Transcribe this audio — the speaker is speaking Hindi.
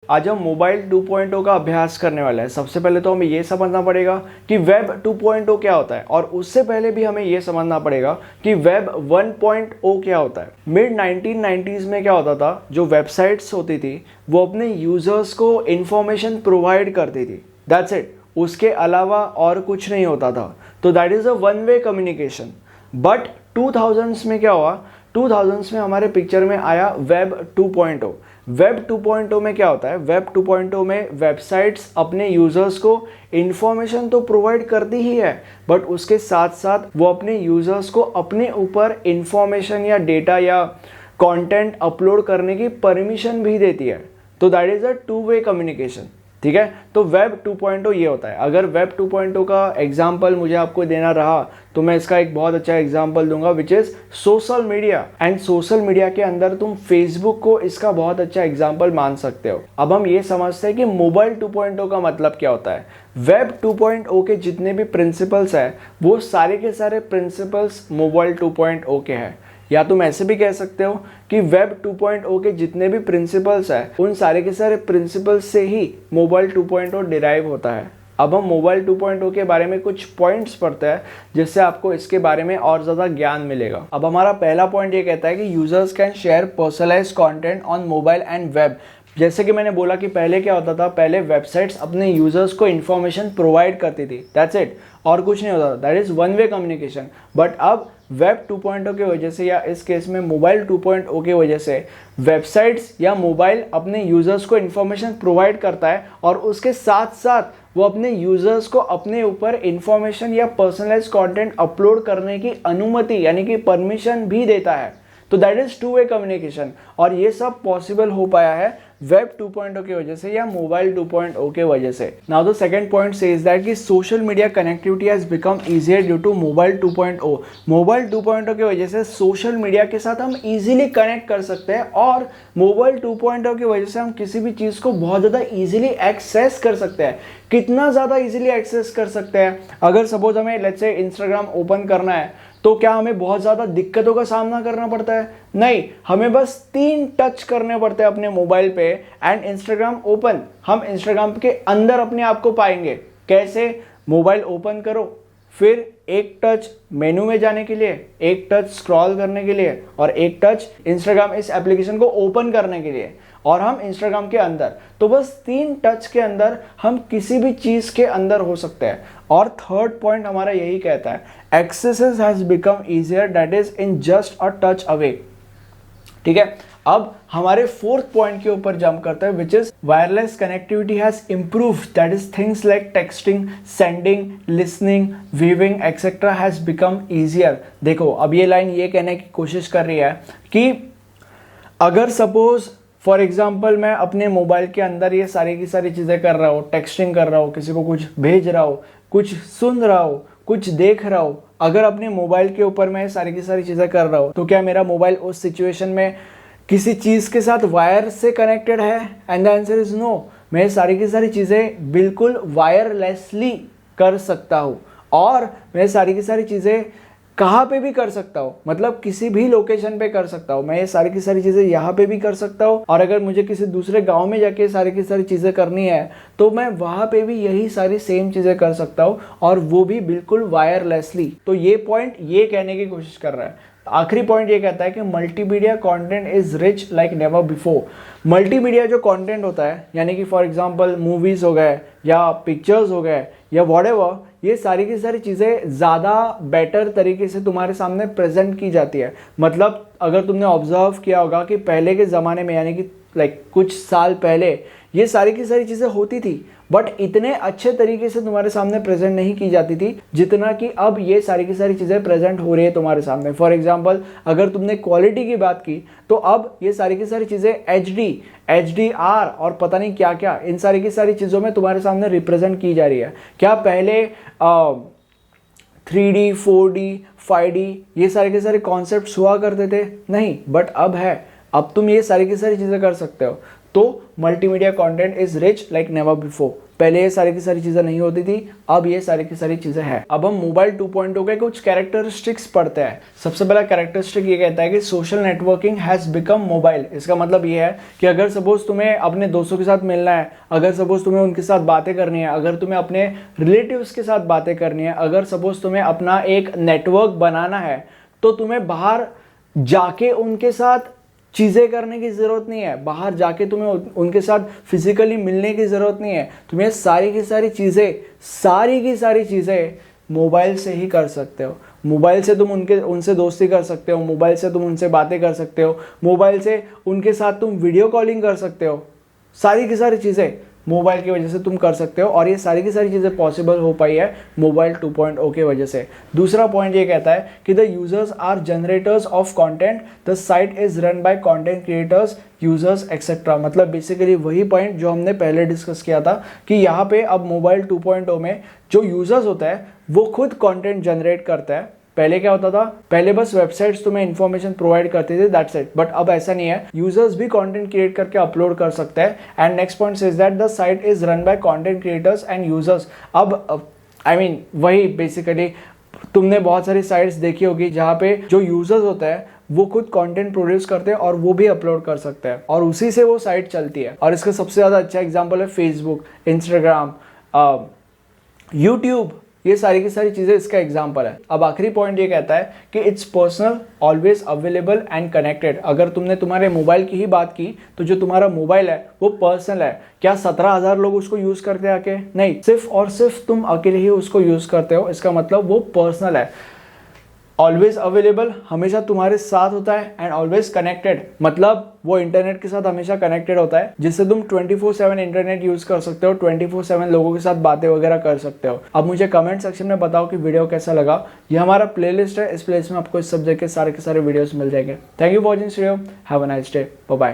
आज हम मोबाइल 2.0 का अभ्यास करने वाले हैं। सबसे पहले तो हमें ये समझना पड़ेगा कि वेब 2.0 क्या होता है, और उससे पहले भी हमें ये समझना पड़ेगा कि वेब 1.0 क्या होता है। मिड 1990s में क्या होता था, जो वेबसाइट्स होती थी वो अपने यूजर्स को इंफॉर्मेशन प्रोवाइड करती थी, दैट्स इट। उसके अलावा और कुछ नहीं होता था। तो that is a one way communication. But 2000s में क्या हुआ, 2000s में हमारे पिक्चर में आया वेब 2.0। वेब 2.0 में क्या होता है, वेब 2.0 में वेबसाइट्स अपने यूजर्स को इंफॉर्मेशन तो प्रोवाइड करती ही है, बट उसके साथ साथ वो अपने यूजर्स को अपने ऊपर इंफॉर्मेशन या डेटा या कंटेंट अपलोड करने की परमिशन भी देती है। तो that is a two way communication, ठीक है। तो वेब 2.0 ये होता है। अगर वेब 2.0 का एग्जाम्पल मुझे आपको देना रहा तो मैं इसका एक बहुत अच्छा एग्जाम्पल दूंगा, which is social media. And social media के अंदर तुम फेसबुक को इसका बहुत अच्छा एग्जाम्पल मान सकते हो। अब हम ये समझते हैं कि मोबाइल 2.0 का मतलब क्या होता है। वेब 2.0 के जितने भी प्रिंसिपल्स हैं वो सारे के सारे प्रिंसिपल्स मोबाइल 2.0 के हैं। या तुम ऐसे भी कह सकते हो कि वेब 2.0 के जितने भी प्रिंसिपल्स हैं उन सारे के सारे प्रिंसिपल्स से ही मोबाइल 2.0 डिराइव होता है। अब हम मोबाइल 2.0 के बारे में कुछ पॉइंट्स पढ़ते हैं जिससे आपको इसके बारे में और ज़्यादा ज्ञान मिलेगा। अब हमारा पहला पॉइंट ये कहता है कि users can share personalised content on mobile and web. जैसे कि मैंने बोला कि पहले क्या होता था, पहले वेबसाइट्स अपने यूजर्स को इन्फॉर्मेशन प्रोवाइड करती थी, दैट्स इट, और कुछ नहीं होता था, that is one way communication. But अब वेब 2.0 की वजह से, या इस केस में मोबाइल 2.0 की वजह से, वेबसाइट्स या मोबाइल अपने यूजर्स को इन्फॉर्मेशन प्रोवाइड करता है और उसके साथ साथ वो अपने यूजर्स को अपने ऊपर इन्फॉर्मेशन या पर्सनलाइज्ड कंटेंट अपलोड करने की अनुमति यानी कि परमिशन भी देता है। तो that is two way communication, और ये सब पॉसिबल हो पाया है वेब 2.0 की वजह से या मोबाइल 2.0 के वजह से। Now the second point says that कि social media connectivity has become easier due to mobile 2.0। Mobile 2.0 की वजह से सोशल मीडिया के साथ हम इजीली कनेक्ट कर सकते हैं, और मोबाइल 2.0 की वजह से हम किसी भी चीज़ को बहुत ज़्यादा इजीली एक्सेस कर सकते हैं। कितना ज़्यादा इजीली एक्सेस कर सकते हैं, अगर सपोज हमें लेट्स से इंस्टाग्राम ओपन करना है तो क्या हमें बहुत ज़्यादा दिक्कतों का सामना करना पड़ता है? नहीं, हमें बस 3 टच करने पड़ते हैं अपने मोबाइल पे एंड इंस्टाग्राम ओपन। हम इंस्टाग्राम के अंदर अपने आप को पाएंगे। कैसे? मोबाइल ओपन करो, फिर एक टच मेनू में जाने के लिए, एक टच स्क्रॉल करने के लिए, और एक टच इंस्टाग्राम इस एप्लीकेशन को ओपन करने के लिए, और हम इंस्टाग्राम के अंदर। तो बस 3 टच के अंदर हम किसी भी चीज़ के अंदर हो सकते हैं। और थर्ड पॉइंट हमारा यही कहता है, access has become easier, that is in just a touch away. ठीक है, अब हमारे फोर्थ पॉइंट के ऊपर जंप करते हैं, which is wireless connectivity has improved, that is things like texting, sending, listening, viewing etcetera has become easier. देखो, अब ये लाइन ये कहने की कोशिश कर रही है कि अगर सपोज फॉर एग्जाम्पल मैं अपने मोबाइल के अंदर ये सारी की सारी चीज़ें कर रहा हूँ, टेक्सटिंग कर रहा हूँ, किसी को कुछ भेज रहा हूँ, कुछ सुन रहा हूँ, कुछ देख रहा हूँ, अगर अपने मोबाइल के ऊपर मैं सारी की सारी चीज़ें कर रहा हूँ, तो क्या मेरा मोबाइल उस सिचुएशन में किसी चीज़ के साथ वायर से कनेक्टेड है? And the answer is no. मैं सारी की सारी चीज़ें बिल्कुल वायरलेसली कर सकता हूँ, और मैं सारी की सारी चीज़ें कहाँ पे भी कर सकता हूँ, मतलब किसी भी लोकेशन पे कर सकता हूँ। मैं ये सारी की सारी चीज़ें यहाँ पे भी कर सकता हूँ, और अगर मुझे किसी दूसरे गांव में जाके सारी की सारी चीज़ें करनी है तो मैं वहाँ पे भी यही सारी सेम चीज़ें कर सकता हूँ, और वो भी बिल्कुल वायरलेसली। तो ये पॉइंट ये कहने की कोशिश कर रहा है। आखिरी पॉइंट ये कहता है कि multimedia content is rich like never before. Multimedia जो कंटेंट होता है, यानी कि फॉर एग्जांपल मूवीज हो गए या पिक्चर्स हो गए या व्हाटएवर, ये सारी की सारी चीज़ें ज़्यादा बेटर तरीके से तुम्हारे सामने प्रेजेंट की जाती है। मतलब अगर तुमने ऑब्जर्व किया होगा कि पहले के ज़माने में, यानी कि कुछ साल पहले, ये सारी की सारी चीज़ें होती थी, बट इतने अच्छे तरीके से तुम्हारे सामने प्रेजेंट नहीं की जाती थी जितना कि अब ये सारी की सारी चीज़ें प्रेजेंट हो रही है तुम्हारे सामने। फॉर एग्जांपल, अगर तुमने क्वालिटी की बात की तो अब ये सारी की सारी चीज़ें HD, HDR और पता नहीं क्या क्या, इन सारी की सारी चीज़ों में तुम्हारे सामने रिप्रेजेंट की जा रही है। क्या पहले 3D, 4D, 5D ये सारे के सारे कॉन्सेप्ट्स हुआ करते थे? नहीं, बट अब है। अब तुम ये सारी की सारी चीज़ें कर सकते हो। तो multimedia content is rich like never before. पहले ये सारी की सारी चीज़ें नहीं होती थी, अब ये सारी की सारी चीज़ें हैं। अब हम मोबाइल 2.0 के कुछ कैरेक्टरिस्टिक्स पढ़ते हैं। सबसे पहला कैरेक्टरिस्टिक ये कहता है कि social networking has become mobile. इसका मतलब ये है कि अगर सपोज तुम्हें अपने दोस्तों के साथ मिलना है, अगर सपोज तुम्हें उनके साथ बातें करनी है, अगर तुम्हें अपने रिलेटिव्स के साथ बातें करनी है, अगर सपोज तुम्हें अपना एक नेटवर्क बनाना है, तो तुम्हें बाहर जाके उनके साथ चीज़ें करने की ज़रूरत नहीं है, बाहर जाके तुम्हें उनके साथ फिजिकली मिलने की ज़रूरत नहीं है। तुम्हें सारी की सारी चीज़ें मोबाइल से ही कर सकते हो। मोबाइल से तुम उनसे दोस्ती कर सकते हो, मोबाइल से तुम उनसे बातें कर सकते हो, मोबाइल से उनके साथ तुम वीडियो कॉलिंग कर सकते हो। सारी की सारी चीज़ें मोबाइल की वजह से तुम कर सकते हो, और ये सारी की सारी चीज़ें पॉसिबल हो पाई है मोबाइल 2.0 की वजह से। दूसरा पॉइंट ये कहता है कि the users are generators of content, the site is run by content creators, users etcetera. मतलब बेसिकली वही पॉइंट जो हमने पहले डिस्कस किया था कि यहाँ पे अब मोबाइल 2.0 में जो यूजर्स होता है वो खुद कंटेंट जनरेट करता है। पहले क्या होता था, पहले बस वेबसाइट्स तुम्हें इन्फॉर्मेशन प्रोवाइड करती थी, दैट्स इट। बट अब ऐसा नहीं है, यूजर्स भी कंटेंट क्रिएट करके अपलोड कर सकते हैं। And next point is that the site is run by content creators and users. अब वही बेसिकली तुमने बहुत सारी साइट्स देखी होगी जहाँ पे जो यूजर्स होते हैं वो खुद कंटेंट प्रोड्यूस करते हैं और वो भी अपलोड कर सकते हैं, और उसी से वो साइट चलती है। और इसका सबसे ज़्यादा अच्छा एग्जाम्पल है फेसबुक, इंस्टाग्राम, यूट्यूब, ये सारी की सारी चीज़ें इसका एग्जाम्पल है। अब आखिरी पॉइंट ये कहता है कि it's personal, always available and connected. अगर तुमने तुम्हारे मोबाइल की ही बात की तो जो तुम्हारा मोबाइल है वो पर्सनल है। क्या 17,000 लोग उसको यूज़ करते हैं आके? नहीं, सिर्फ और सिर्फ तुम अकेले ही उसको यूज़ करते हो। इसका मतलब वो पर्सनल है। ऑलवेज अवेलेबल, हमेशा तुम्हारे साथ होता है, एंड ऑलवेज कनेक्टेड, मतलब वो इंटरनेट के साथ हमेशा कनेक्टेड होता है, जिससे तुम 24/7 इंटरनेट यूज कर सकते हो, 24/7 लोगों के साथ बातें वगैरह कर सकते हो। अब मुझे कमेंट सेक्शन में बताओ कि वीडियो कैसा लगा। ये हमारा प्लेलिस्ट है, इस प्लेलिस्ट में आपको इस सब्जेक्ट के सारे वीडियोस मिल जाएंगे। Thank you for watching this video, have a nice day, bye bye.